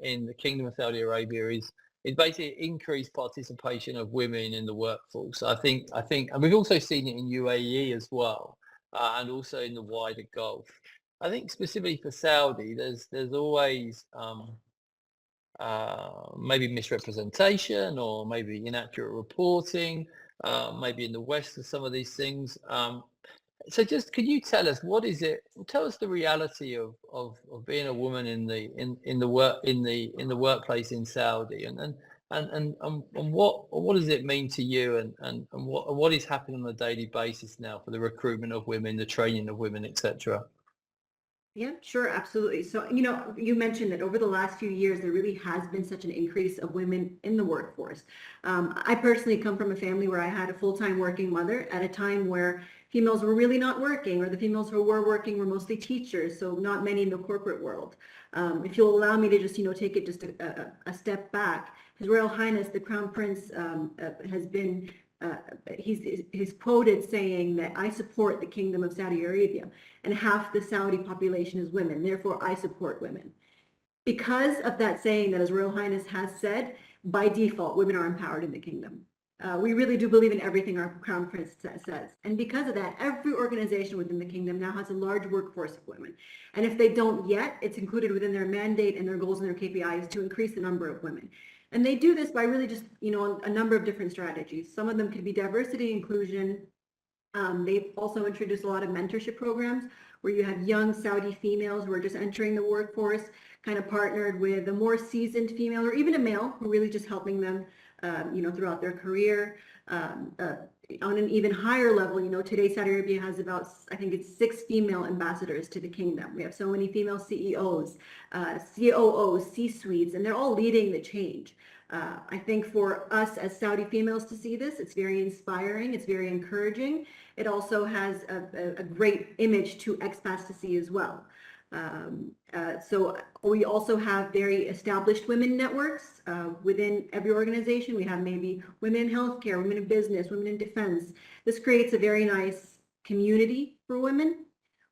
the Kingdom of Saudi Arabia is basically increased participation of women in the workforce. I think, and we've also seen it in UAE as well, and also in the wider Gulf. I think specifically for Saudi, there's always maybe misrepresentation, or maybe inaccurate reporting, maybe in the West of some of these things. So just, can you tell us tell us the reality of being a woman in the workplace in Saudi, and what does it mean to you, and what is happening on a daily basis now for the recruitment of women, the training of women, etc.? Yeah, sure, absolutely. So, you mentioned that over the last few years, there really has been such an increase of women in the workforce. I personally come from a family where I had a full-time working mother at a time where females were really not working, or the females who were working were mostly teachers, so not many in the corporate world. If you'll allow me to just, take it just a step back, His Royal Highness, the Crown Prince, has been he's quoted saying that I support the Kingdom of Saudi Arabia, and half the Saudi population is women, therefore I support women. Because of that saying that His Royal Highness has said, by default, women are empowered in the kingdom. We really do believe in everything our Crown Prince says. And because of that, every organization within the kingdom now has a large workforce of women. And if they don't yet, it's included within their mandate and their goals and their KPIs to increase the number of women. And they do this by really just, a number of different strategies. Some of them could be diversity, inclusion. They've also introduced a lot of mentorship programs where you have young Saudi females who are just entering the workforce, kind of partnered with a more seasoned female, or even a male, who are really just helping them, throughout their career. On an even higher level, today Saudi Arabia has about, I think it's 6 female ambassadors to the kingdom. We have so many female CEOs, COOs, C-suites, and they're all leading the change. I think for us as Saudi females to see this, it's very inspiring, it's very encouraging. It also has a great image to expats to see as well. So we also have very established women networks within every organization. We have maybe women in healthcare, women in business, women in defense. This creates a very nice community for women.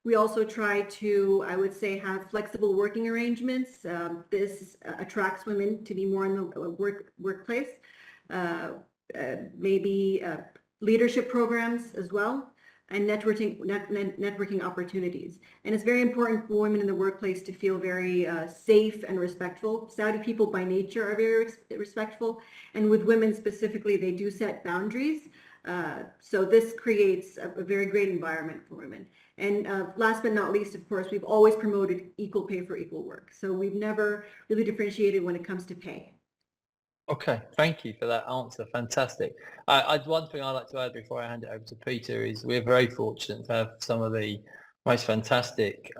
We also try to, I would say, have flexible working arrangements. This attracts women to be more in the workplace. Maybe leadership programs as well, and networking opportunities. And it's very important for women in the workplace to feel very safe and respectful. Saudi people by nature are very respectful, and with women specifically, they do set boundaries. So this creates a very great environment for women. And last but not least, of course, we've always promoted equal pay for equal work. So we've never really differentiated when it comes to pay. Okay, thank you for that answer. Fantastic. One thing I'd like to add before I hand it over to Peter is we're very fortunate to have some of the most fantastic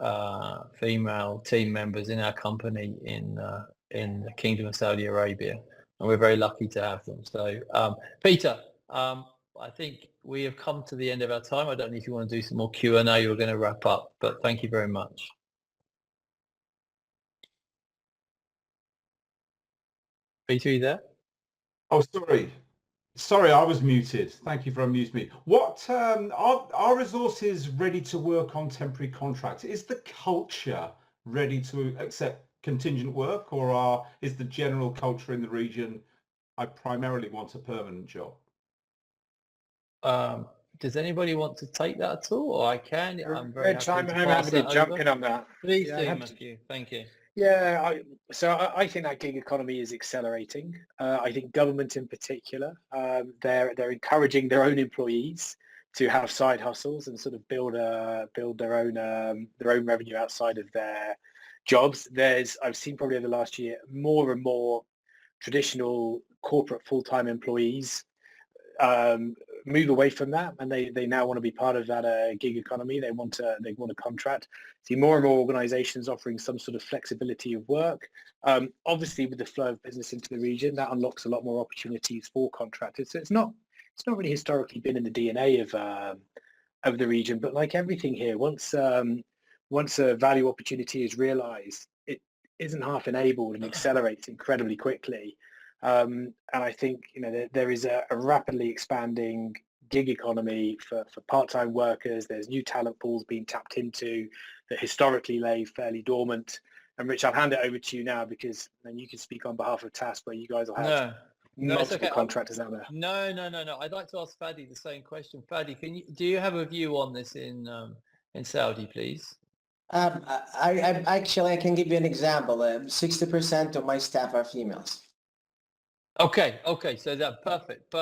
female team members in our company in the Kingdom of Saudi Arabia, and we're very lucky to have them. So, Peter, I think we have come to the end of our time. I don't know if you want to do some more Q&A. You're going to wrap up, but thank you very much. Peter, are you there? Oh, sorry. Sorry, I was muted. Thank you for unmuting me. What are resources ready to work on temporary contracts? Is the culture ready to accept contingent work, or is the general culture in the region, I primarily want a permanent job? Does anybody want to take that at all? Or I can. I'm very happy I'm to happy pass to that jump over. in on that. Please Yeah, do, happy to. Matthew. Thank you. Yeah, I think that gig economy is accelerating. I think government in particular, they're encouraging their own employees to have side hustles and sort of build their own revenue outside of their jobs. I've seen probably over the last year more and more traditional corporate full-time employees move away from that, and they now want to be part of that gig economy. They want a contract. See more and more organizations offering some sort of flexibility of work. Obviously, with the flow of business into the region, that unlocks a lot more opportunities for contractors. So it's not really historically been in the DNA of the region, but like everything here, once a value opportunity is realized, it isn't half enabled and accelerates incredibly quickly. And I think there is a rapidly expanding gig economy for part-time workers. There's new talent pools being tapped into that historically lay fairly dormant. And Rich, I'll hand it over to you now, because then you can speak on behalf of TASC, where you guys will have multiple contractors out there. No. I'd like to ask Fadi the same question. Fadi, do you have a view on this in Saudi, please? I can give you an example. 60% of my staff are females. Okay. So that perfect.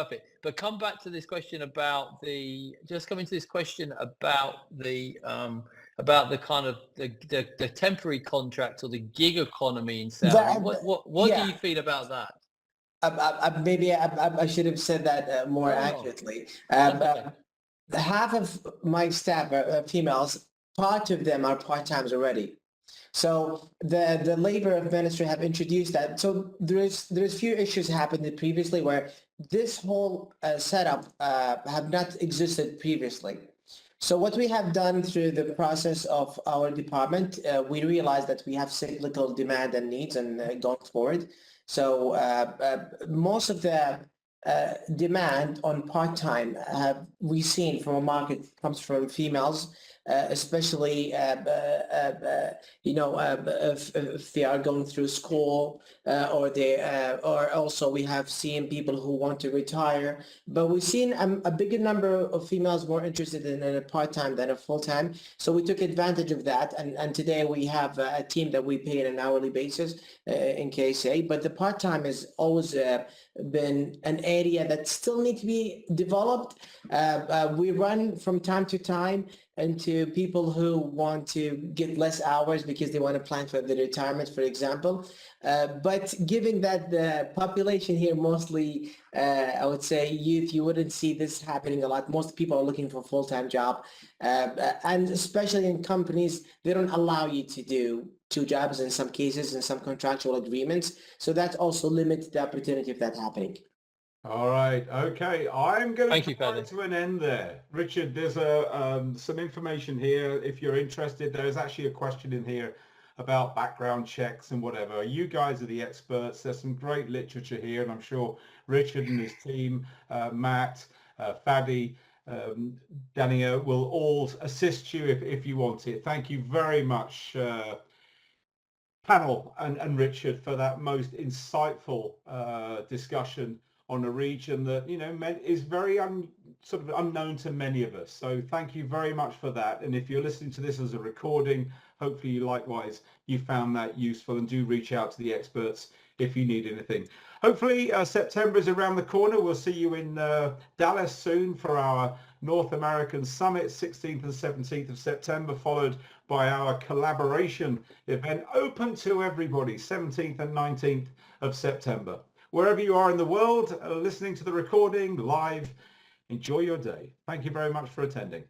But come back to this question about the kind of the temporary contract or the gig economy in Saudi. What do you feel about that? Maybe I should have said that more accurately. Half of my staff are females. Part of them are part-timers already. So the labor ministry have introduced that. So there's few issues happened previously where this whole setup have not existed previously. So what we have done through the process of our department, we realized that we have cyclical demand and needs and going forward. So most of the demand on part-time we've seen from a market comes from females, especially if they are going through school or also we have seen people who want to retire, but we've seen a bigger number of females more interested in a part-time than a full-time. So we took advantage of that, and today we have a team that we pay on an hourly basis in KSA, but the part-time has always been an area that still needs to be developed. We run from time to time into people who want to get less hours because they want to plan for their retirement, for example. But given that the population here mostly, I would say youth, you wouldn't see this happening a lot. Most people are looking for a full-time job. And especially in companies, they don't allow you to do two jobs in some cases, in some contractual agreements. So that also limits the opportunity of that happening. All right. Okay. I'm going to come to an end there. Richard, there's some information here. If you're interested, there's actually a question in here about background checks and whatever. You guys are the experts. There's some great literature here, and I'm sure Richard and his team, Matt, Fadi, Dania, will all assist you if you want it. Thank you very much, panel and Richard, for that most insightful discussion on a region that is very sort of unknown to many of us. So thank you very much for that. And if you're listening to this as a recording, hopefully likewise you found that useful, and do reach out to the experts if you need anything. Hopefully September is around the corner. We'll see you in Dallas soon for our North American Summit, 16th and 17th of September, followed by our collaboration event open to everybody, 17th and 19th of September. Wherever you are in the world listening to the recording live, enjoy your day. Thank you very much for attending.